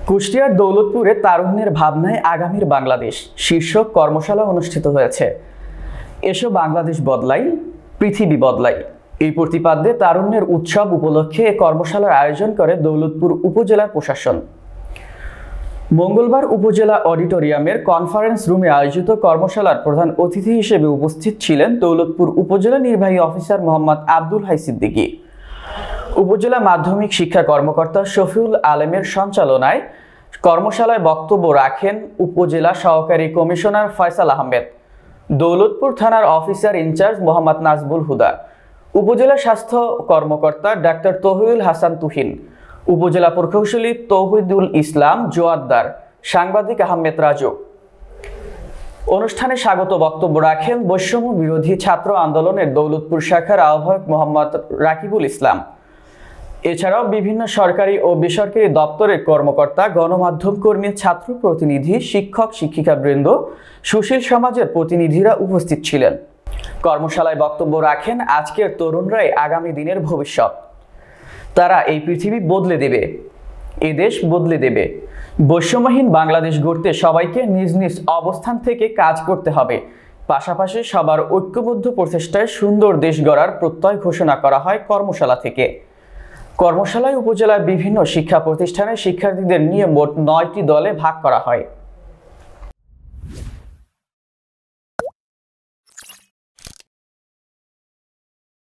কুষ্টিয়ার দৌলতপুরে তারুণ্যের ভাবনায় আগামীর বাংলাদেশ শীর্ষক কর্মশালা অনুষ্ঠিত হয়েছে। এসো বাংলাদেশ বদলাই, পৃথিবী বদলাই এই প্রতিপাদ্যে তারুণ্যের উৎসব উপলক্ষে এ কর্মশালার আয়োজন করে দৌলতপুর উপজেলার প্রশাসন। মঙ্গলবার উপজেলা অডিটোরিয়ামের কনফারেন্স রুমে আয়োজিত কর্মশালার প্রধান অতিথি হিসেবে উপস্থিত ছিলেন দৌলতপুর উপজেলা নির্বাহী অফিসার মোহাম্মদ আব্দুল হাই সিদ্দিকী। উপজেলা মাধ্যমিক শিক্ষা কর্মকর্তা শফিউল আলমের সঞ্চালনায় কর্মশালায় বক্তব্য রাখেন উপজেলা সহকারী কমিশনার ফয়সাল আহমেদ, দৌলতপুর থানার অফিসার ইনচার্জ মোহাম্মদ নাজবুল হুদা, উপজেলা স্বাস্থ্য কর্মকর্তা ডাক্তার তৌহিদুল হাসান তুহিন, উপজেলা প্রকৌশলী তৌহিদুল ইসলাম জোয়াদ্দার, সাংবাদিক আহমেদ রাজু। অনুষ্ঠানে স্বাগত বক্তব্য রাখেন বৈষম্য বিরোধী ছাত্র আন্দোলনের দৌলতপুর শাখার আহ্বায়ক মোহাম্মদ রাকিবুল ইসলাম। এছাড়াও বিভিন্ন সরকারি ও বেসরকারি দপ্তরের কর্মকর্তা, গণমাধ্যম কর্মী, ছাত্র প্রতিনিধি, শিক্ষক শিক্ষিকাবৃন্দ, সুশীল সমাজের প্রতিনিধিরা উপস্থিত ছিলেন। কর্মশালায় বক্তব্য রাখেন আজকের তরুণরাই আগামী দিনের ভবিষ্যৎ। তারা এই পৃথিবী বদলে দেবে, এ দেশ বদলে দেবে। বৈষম্যহীন বাংলাদেশ গড়তে সবাইকে নিজ নিজ অবস্থান থেকে কাজ করতে হবে। পাশাপাশি সবার ঐক্যবদ্ধ প্রচেষ্টায় সুন্দর দেশ গড়ার প্রত্যয় ঘোষণা করা হয় কর্মশালা থেকে। কর্মশালায় উপজেলার বিভিন্ন শিক্ষা প্রতিষ্ঠানের শিক্ষার্থীদের নিয়ে মোট 9টি দলে ভাগ করা হয়।